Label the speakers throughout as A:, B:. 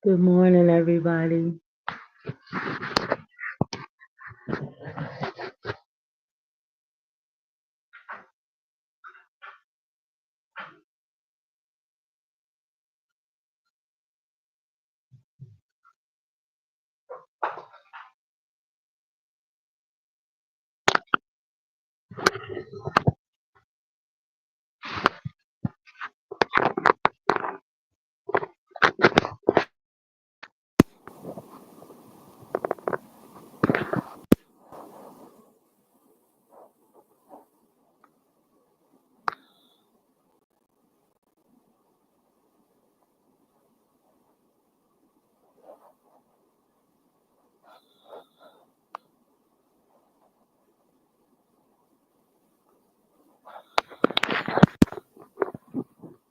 A: Good morning, everybody.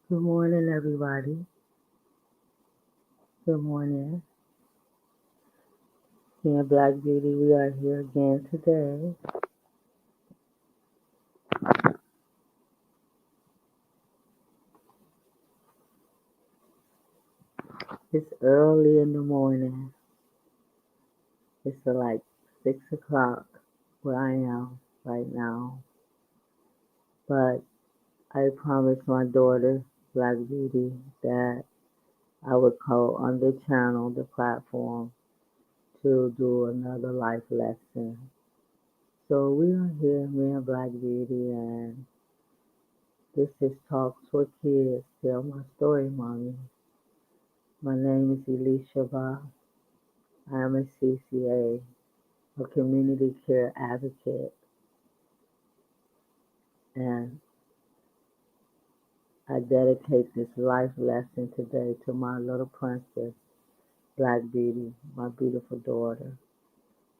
A: Good morning, everybody. Good morning. Me and Black Beauty, we are here again today. It's early in the morning. It's like 6 o'clock where I am right now. But I promised my daughter, Black Beauty, that I would call on the channel, the platform, to do another life lesson. So we are here, me and Black Beauty, and this is Talks for Kids. Tell my story, mommy. My name is Elisha Ba. I am a CCA, a community care advocate, and I dedicate this life lesson today to my little princess, Black Beauty, my beautiful daughter.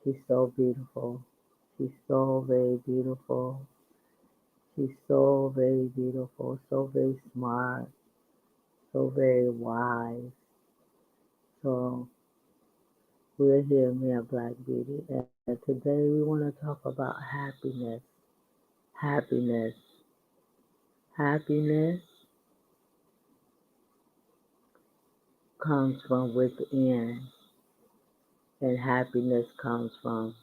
A: She's so beautiful. She's so very beautiful. She's so very beautiful, so very smart, so very wise. So we're here, me and Black Beauty, and today we want to talk about happiness. Happiness. Happiness comes from within, and happiness comes from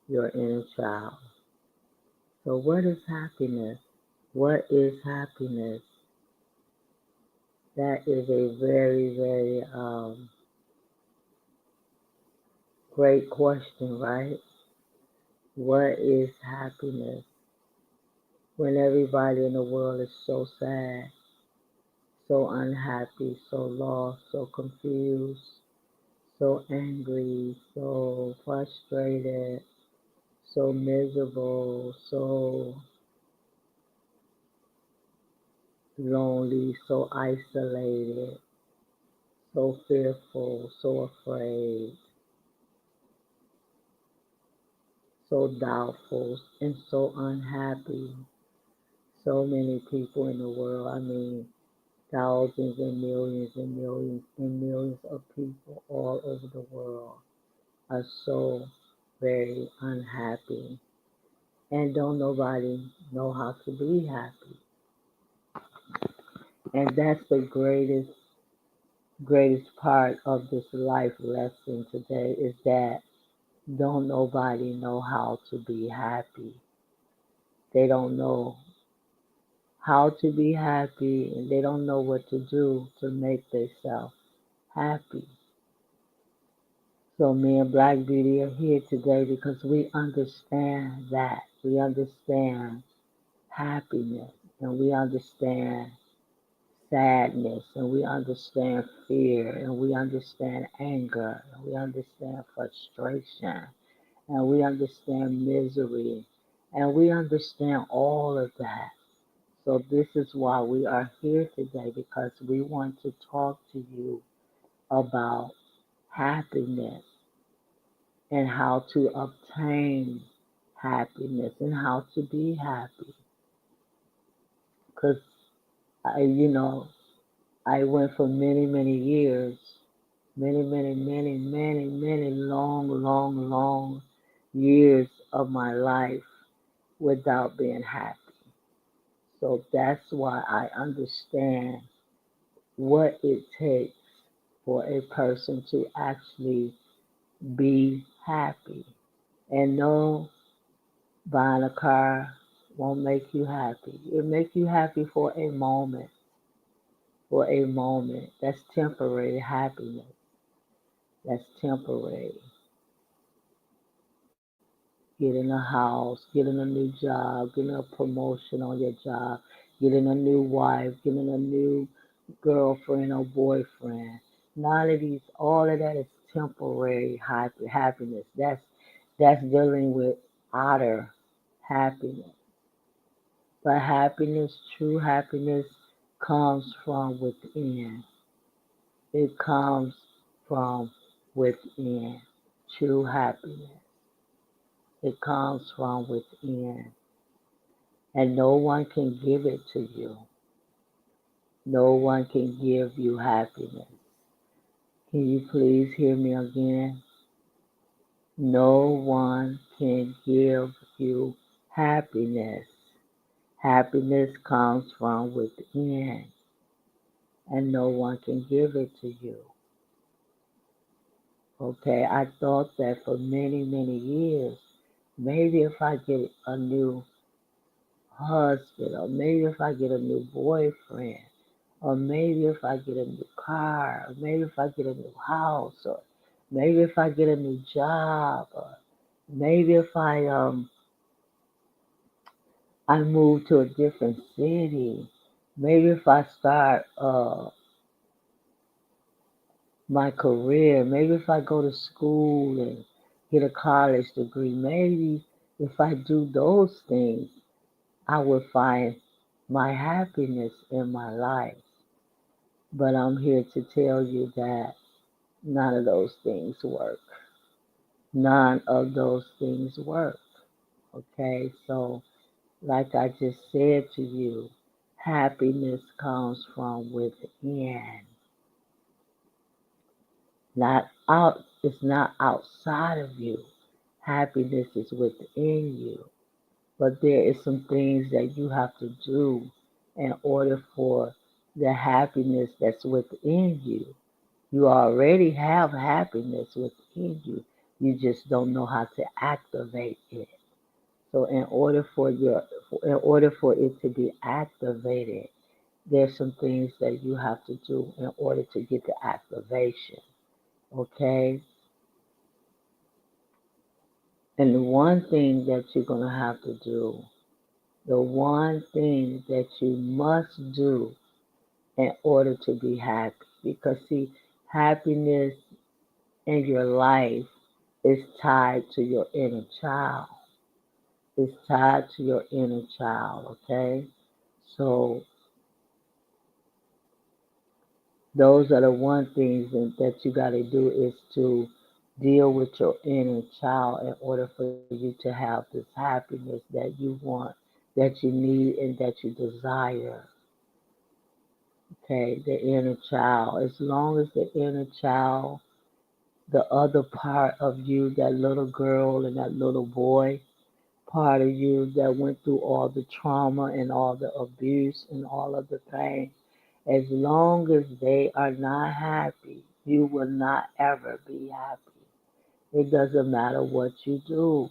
A: your inner child. So, what is happiness? What is happiness? That is a very, very great question, right? What is happiness? When everybody in the world is so sad, so unhappy, so lost, so confused, so angry, so frustrated, so miserable, so lonely, so isolated, so fearful, so afraid, so doubtful, and so unhappy. So many people in the world, I mean, thousands and millions and millions of people all over the world are so very unhappy. And don't nobody know how to be happy. And that's the greatest part of this life lesson today is that don't nobody know how to be happy. They don't know how to be happy and they don't know what to do to make themselves happy. So me and Black Beauty are here today because we understand that. We understand happiness and we understand sadness and we understand fear and we understand anger and we understand frustration and we understand misery and we understand all of that. So this is why we are here today because we want to talk to you about happiness and how to obtain happiness and how to be happy. Because I went for many years, many long years of my life without being happy. So that's why I understand what it takes for a person to actually be happy. And no, buying a car won't make you happy. It'll make you happy for a moment, for a moment. That's temporary happiness. That's temporary. Getting a house, getting a new job, getting a promotion on your job, getting a new wife, getting a new girlfriend or boyfriend. None of these, all of that is temporary happiness. That's dealing with outer happiness. But happiness, true happiness, comes from within. It comes from within. True happiness. It comes from within. And no one can give it to you. No one can give you happiness. Can you please hear me again? No one can give you happiness. Happiness comes from within, and no one can give it to you. Okay, I thought that for many, many years. Maybe if I get a new husband, or maybe if I get a new boyfriend, or maybe if I get a new car, or maybe if I get a new house, or maybe if I get a new job, or maybe if I move to a different city, maybe if I start my career, maybe if I go to school and get a college degree, maybe if I do those things, I will find my happiness in my life. But I'm here to tell you that none of those things work. None of those things work. Okay, so like I just said to you, happiness comes from within, not out. It's not outside of you. Happiness is within you. But there is some things that you have to do in order for the happiness that's within you. You already have happiness within you. You just don't know how to activate it. So in order for it to be activated, there's some things that you have to do in order to get the activation. Okay? And the one thing that you're gonna have to do, the one thing that you must do in order to be happy, because see, happiness in your life is tied to your inner child. It's tied to your inner child, okay? So those are the one things that you got to do is to deal with your inner child in order for you to have this happiness that you want, that you need, and that you desire. Okay, the inner child. As long as the inner child, the other part of you, that little girl and that little boy, part of you that went through all the trauma and all the abuse and all of the pain, as long as they are not happy, you will not ever be happy. It doesn't matter what you do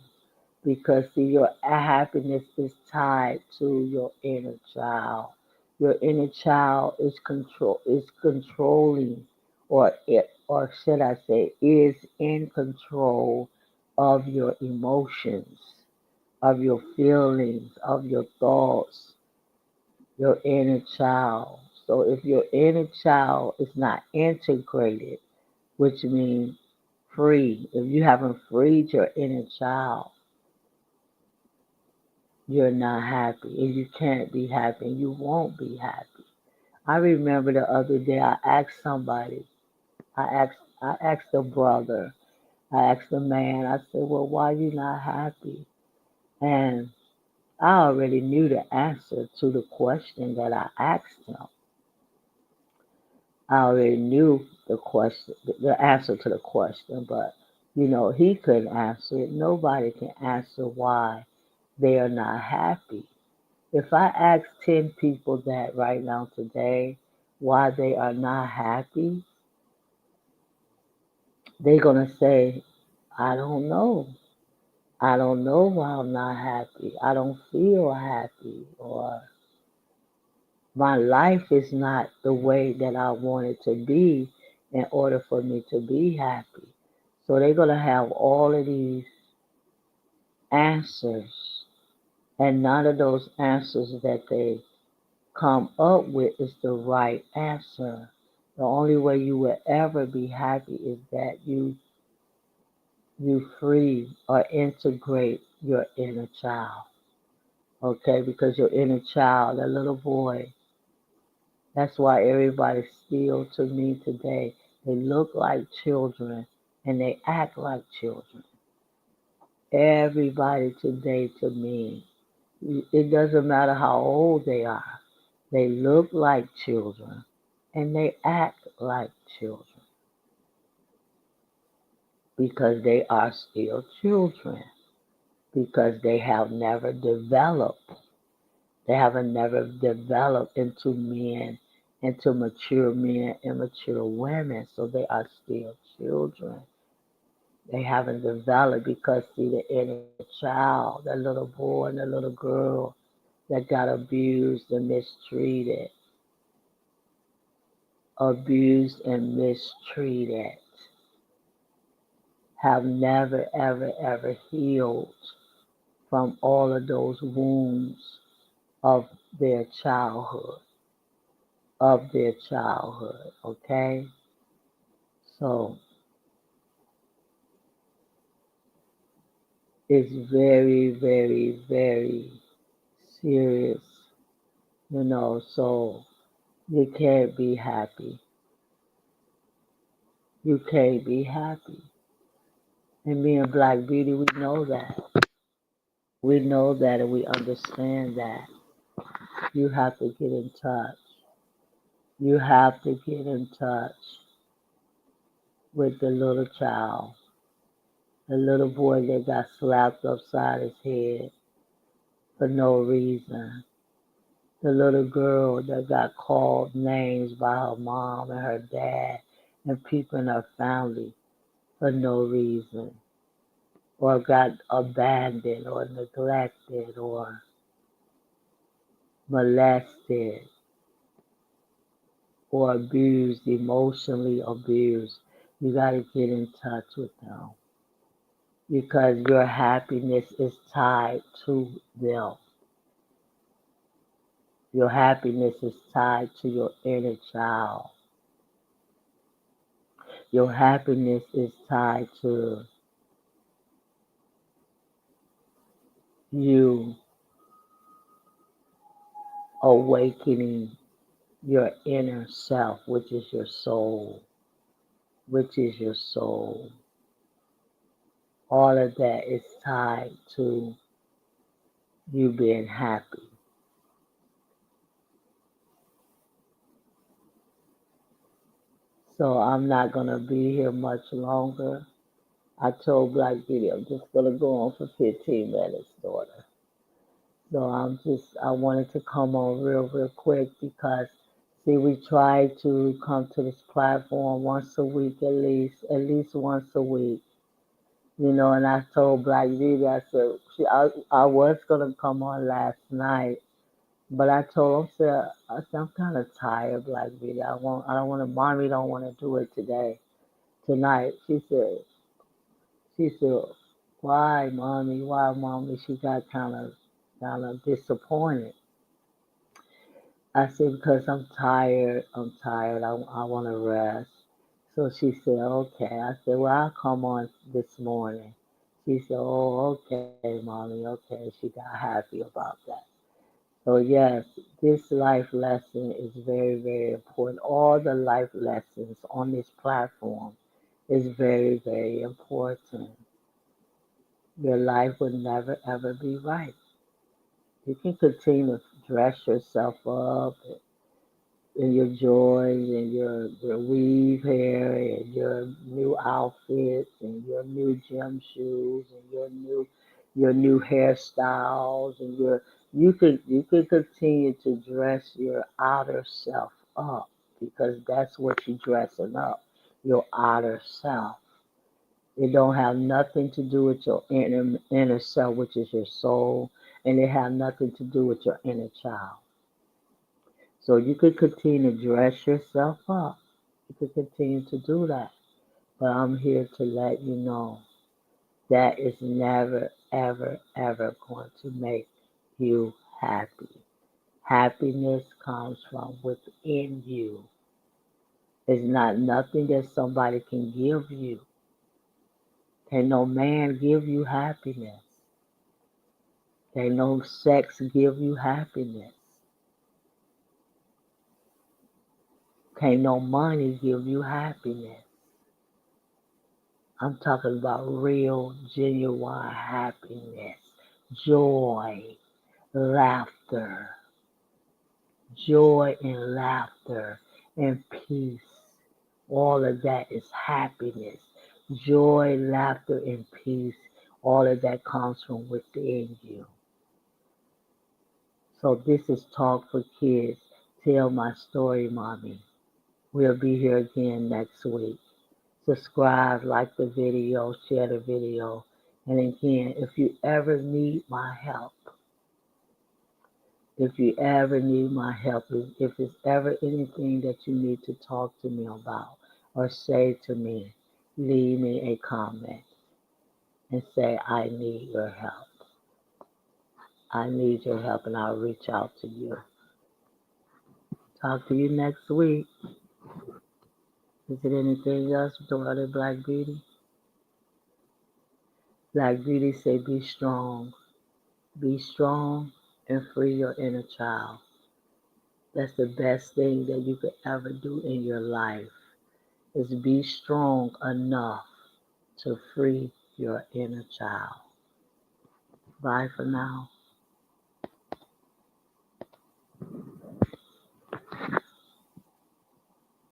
A: because see, your happiness is tied to your inner child. Your inner child is controlling, or should I say is in control of your emotions, of your feelings, of your thoughts, your inner child. So if your inner child is not integrated, which means free, if you haven't freed your inner child, you're not happy and you can't be happy and you won't be happy. I remember the other day I asked somebody, I asked a brother, I asked a man, I said, well, why you not happy? And I already knew the answer to the question that I asked him. I already knew the answer to the question, but he couldn't answer it. Nobody can answer why they are not happy. If I ask 10 people that right now today why they are not happy, they're going to say, I don't know. I don't know why I'm not happy. I don't feel happy. Or my life is not the way that I want it to be in order for me to be happy. So they're going to have all of these answers, and none of those answers that they come up with is the right answer. The only way you will ever be happy is that you free or integrate your inner child. Okay, because your inner child, that little boy, that's why everybody still to me today, they look like children and they act like children. Everybody today to me, it doesn't matter how old they are, they look like children and they act like children because they are still children, because they have never developed. They haven't never developed into men, into mature men and mature women, so they are still children. They haven't developed because, see, the inner child, that little boy and the little girl that got abused and mistreated, abused and mistreated, have never, ever, ever healed from all of those wounds of their childhood, okay? So it's very, very, very serious, so you can't be happy. You can't be happy. And me and Black Beauty, we know that. We know that and we understand that. You have to get in touch. You have to get in touch with the little child, the little boy that got slapped upside his head for no reason, the little girl that got called names by her mom and her dad and people in her family for no reason, or got abandoned or neglected or molested or abused, emotionally abused. You got to get in touch with them because your happiness is tied to them. Your happiness is tied to your inner child. Your happiness is tied to you awakening your inner self, which is your soul, which is your soul. All of that is tied to you being happy. So I'm not going to be here much longer. I told Black Beauty I'm just going to go on for 15 minutes, daughter. So I wanted to come on real, real quick because, see, we try to come to this platform once a week at least once a week. And I told Black Beauty, I said, I was going to come on last night, but I told her, I said, I'm kind of tired, Black Beauty. I don't want to, Mommy don't want to do it tonight. She said, why, Mommy? Why, Mommy? She got kind of disappointed. I said, because I'm tired. I'm tired. I want to rest. So she said, okay. I said, well, I'll come on this morning. She said, oh, okay, Mommy. Okay. She got happy about that. So, yes, this life lesson is very, very important. All the life lessons on this platform is very, very important. Your life will never, ever be right. You can continue to dress yourself up in your joys and your weave hair and your new outfits and your new gym shoes and your new hairstyles and you could continue to dress your outer self up because that's what you're dressing up, your outer self. It don't have nothing to do with your inner self, which is your soul, and it have nothing to do with your inner child. So you could continue to dress yourself up. You could continue to do that. But I'm here to let you know that is never, ever, ever going to make you happy. Happiness comes from within you. It's not nothing that somebody can give you. Can no man give you happiness. Can no sex give you happiness. Can no money give you happiness. I'm talking about real, genuine happiness, joy, laughter, joy and laughter and peace. All of that is happiness. Joy, laughter, and peace. All of that comes from within you. So this is Talk for Kids. Tell my story, mommy. We'll be here again next week. Subscribe, like the video, share the video. And again, if you ever need my help, if it's ever anything that you need to talk to me about or say to me, leave me a comment and say, I need your help. I need your help, and I'll reach out to you. Talk to you next week. Is there anything else with the other Black Beauty? Black Beauty say, be strong. Be strong and free your inner child. That's the best thing that you could ever do in your life, is be strong enough to free your inner child. Bye for now.